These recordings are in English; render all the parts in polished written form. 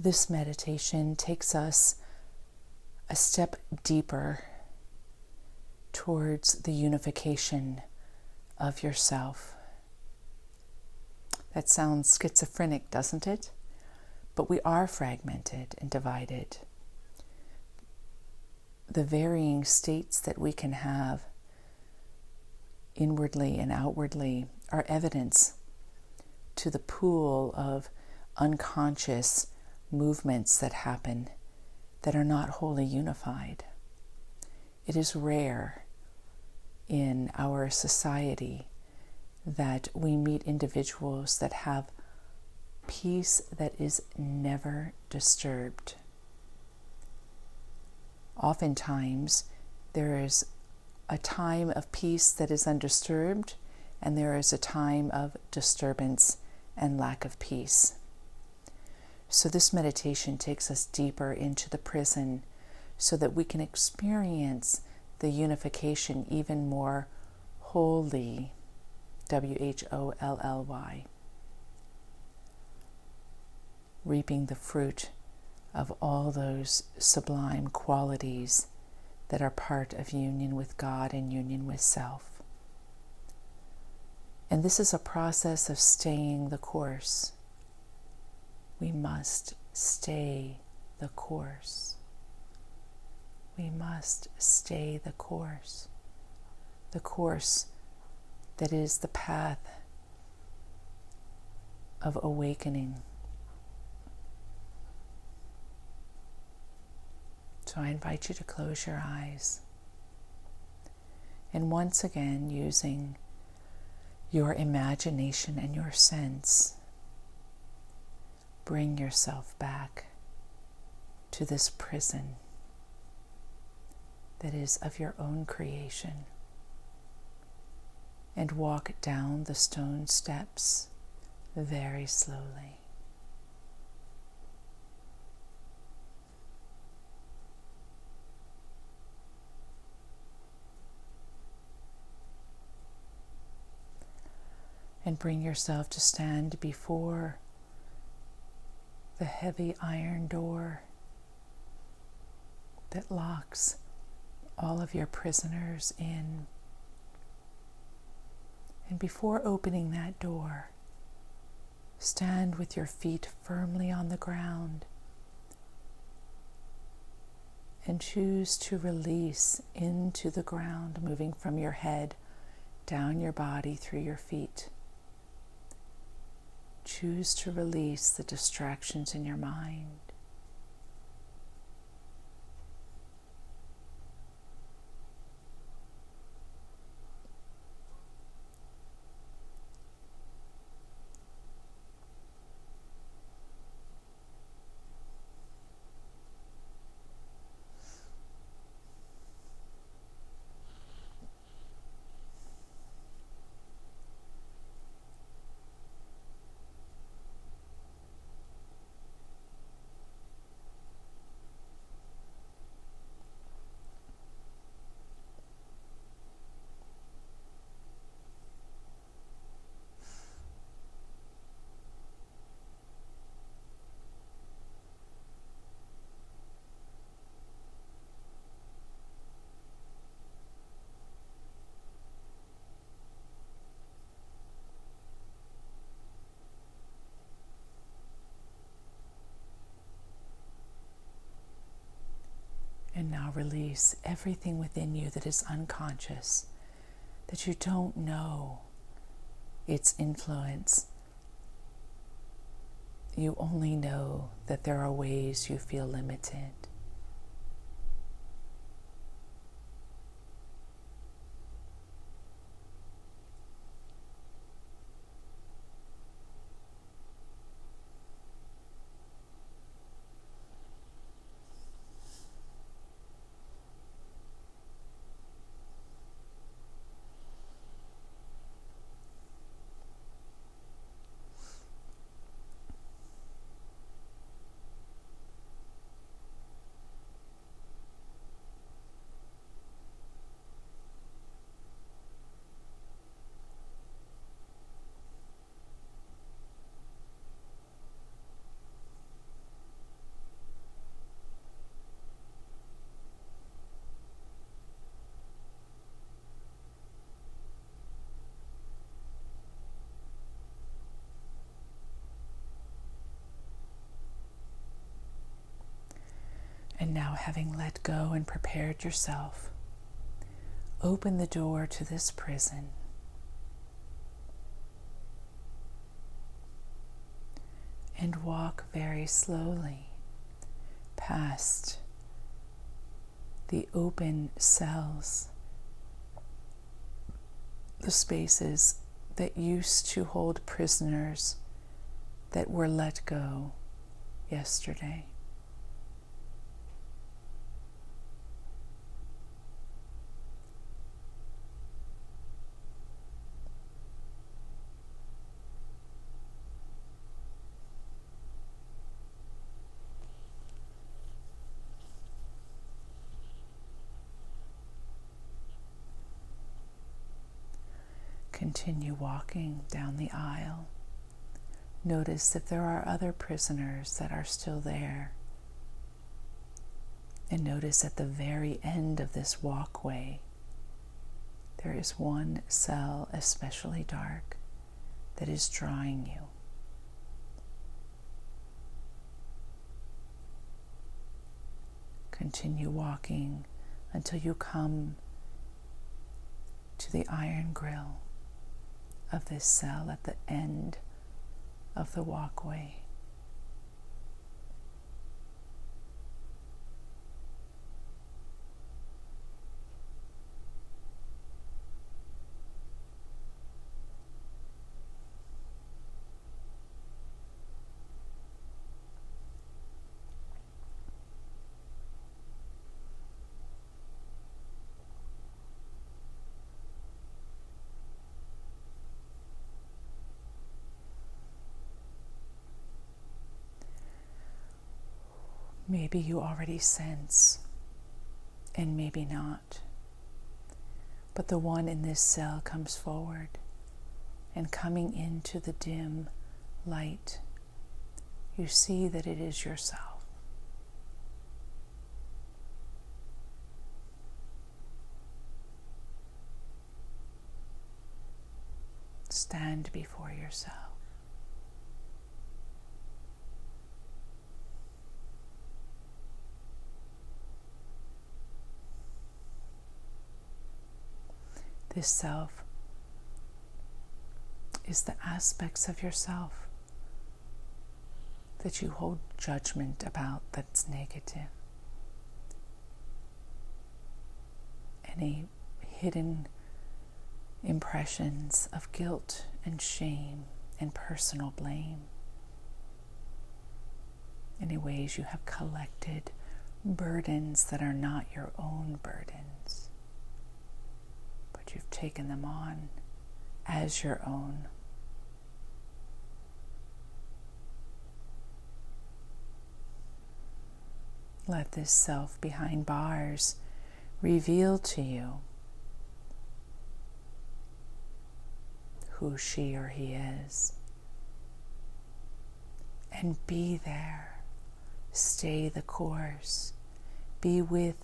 This meditation takes us a step deeper towards the unification of yourself. That sounds schizophrenic, doesn't it? But we are fragmented and divided. The varying states that we can have inwardly and outwardly are evidence to the pool of unconscious movements that happen that are not wholly unified. It is rare in our society that we meet individuals that have peace that is never disturbed. Oftentimes, there is a time of peace that is undisturbed, and there is a time of disturbance and lack of peace. So this meditation takes us deeper into the prison so that we can experience the unification even more wholly, WHOLLY, reaping the fruit of all those sublime qualities that are part of union with God and union with self. And this is a process of staying the course. We must stay the course. We must stay the course that is the path of awakening. So I invite you to close your eyes, and once again, using your imagination and your sense, bring yourself back to this prison that is of your own creation, and walk down the stone steps very slowly. And bring yourself to stand before the heavy iron door that locks all of your prisoners in. And before opening that door, stand with your feet firmly on the ground and choose to release into the ground, moving from your head down your body through your feet. Choose to release the distractions in your mind. And now release everything within you that is unconscious, that you don't know its influence. You only know that there are ways you feel limited. And now, having let go and prepared yourself, open the door to this prison. And walk very slowly past the open cells, the spaces that used to hold prisoners that were let go yesterday. Continue walking down the aisle. Notice if there are other prisoners that are still there. And notice at the very end of this walkway, there is one cell especially dark that is drawing you. Continue walking until you come to the iron grill of this cell at the end of the walkway. Maybe you already sense, and maybe not, but the one in this cell comes forward, and coming into the dim light, you see that it is yourself. Stand before yourself. This self is the aspects of yourself that you hold judgment about that's negative. Any hidden impressions of guilt and shame and personal blame. Any ways you have collected burdens that are not your own burdens. You've taken them on as your own. Let this self behind bars reveal to you who she or he is. And be there. Stay the course. Be with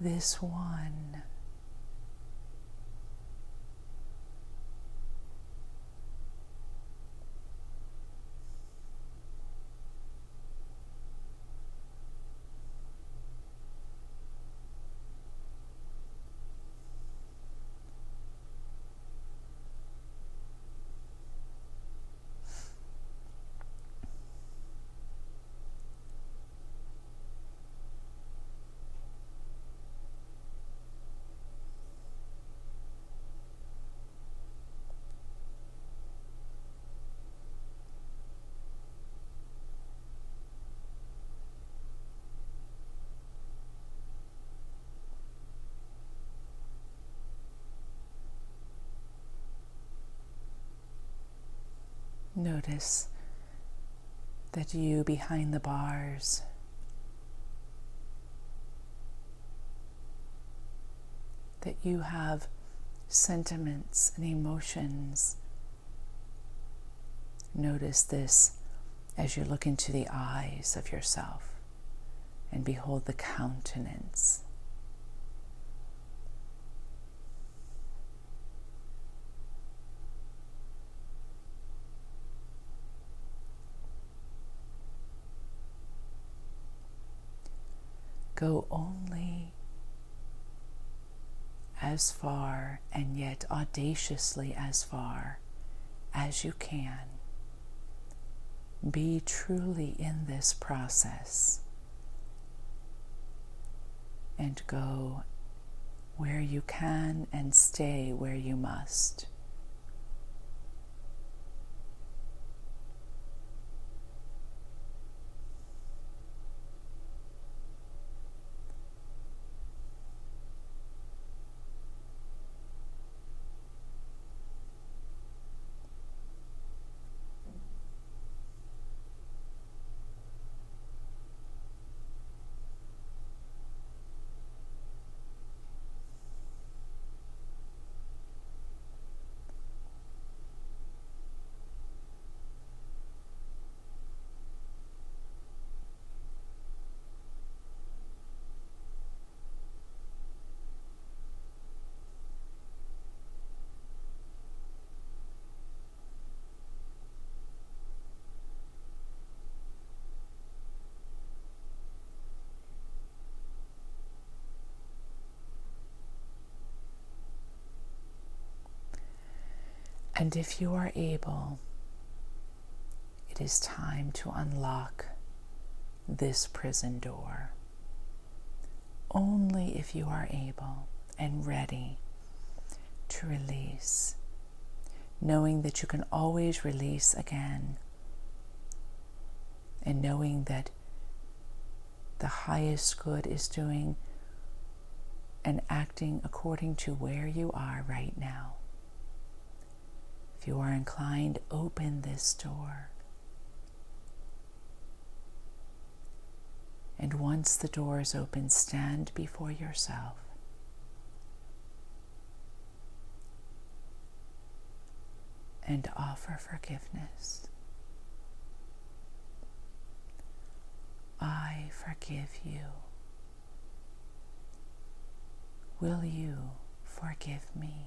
this one. Notice that you behind the bars that you have sentiments and emotions. Notice this as you look into the eyes of yourself and behold the countenance. Go only as far, and yet audaciously as far as you can. Be truly in this process and go where you can and stay where you must. And if you are able, it is time to unlock this prison door. Only if you are able and ready to release, knowing that you can always release again, and knowing that the highest good is doing and acting according to where you are right now. If you are inclined, open this door. And once the door is open, stand before yourself and offer forgiveness. I forgive you. Will you forgive me?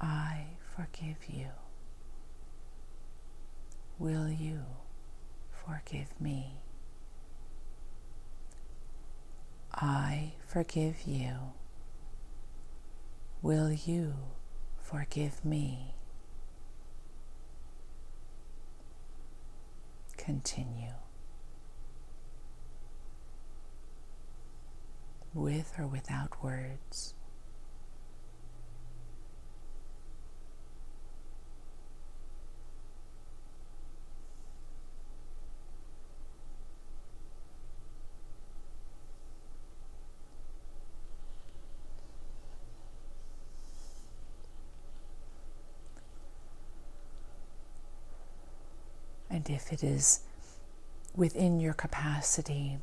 I forgive you. Will you forgive me? I forgive you. Will you forgive me? Continue. With or without words. And if it is within your capacity,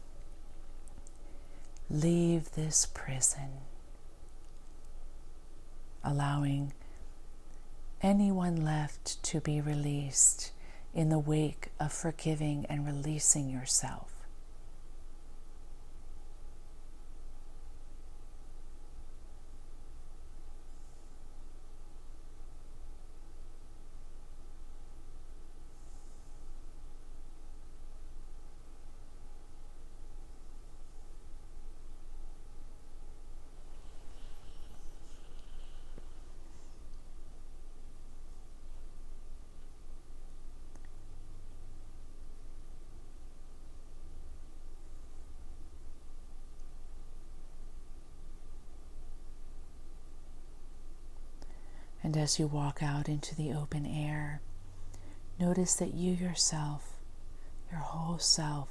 leave this prison, allowing anyone left to be released in the wake of forgiving and releasing yourself. And as you walk out into the open air, notice that you yourself, your whole self,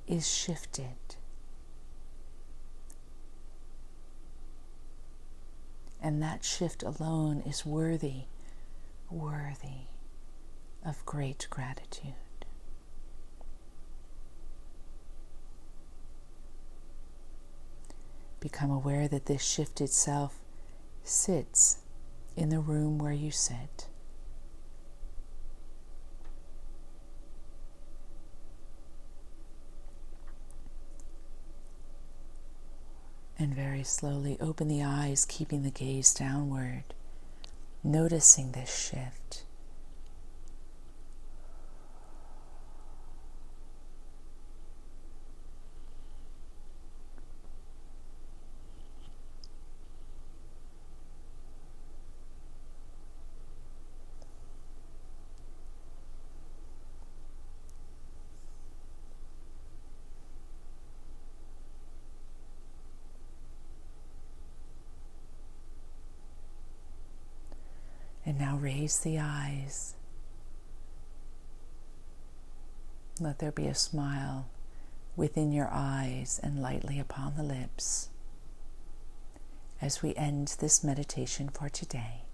is shifted. And that shift alone is worthy of great gratitude. Become aware that this shifted self sits in the room where you sit. And very slowly open the eyes, keeping the gaze downward, noticing this shift. And now raise the eyes. Let there be a smile within your eyes and lightly upon the lips as we end this meditation for today.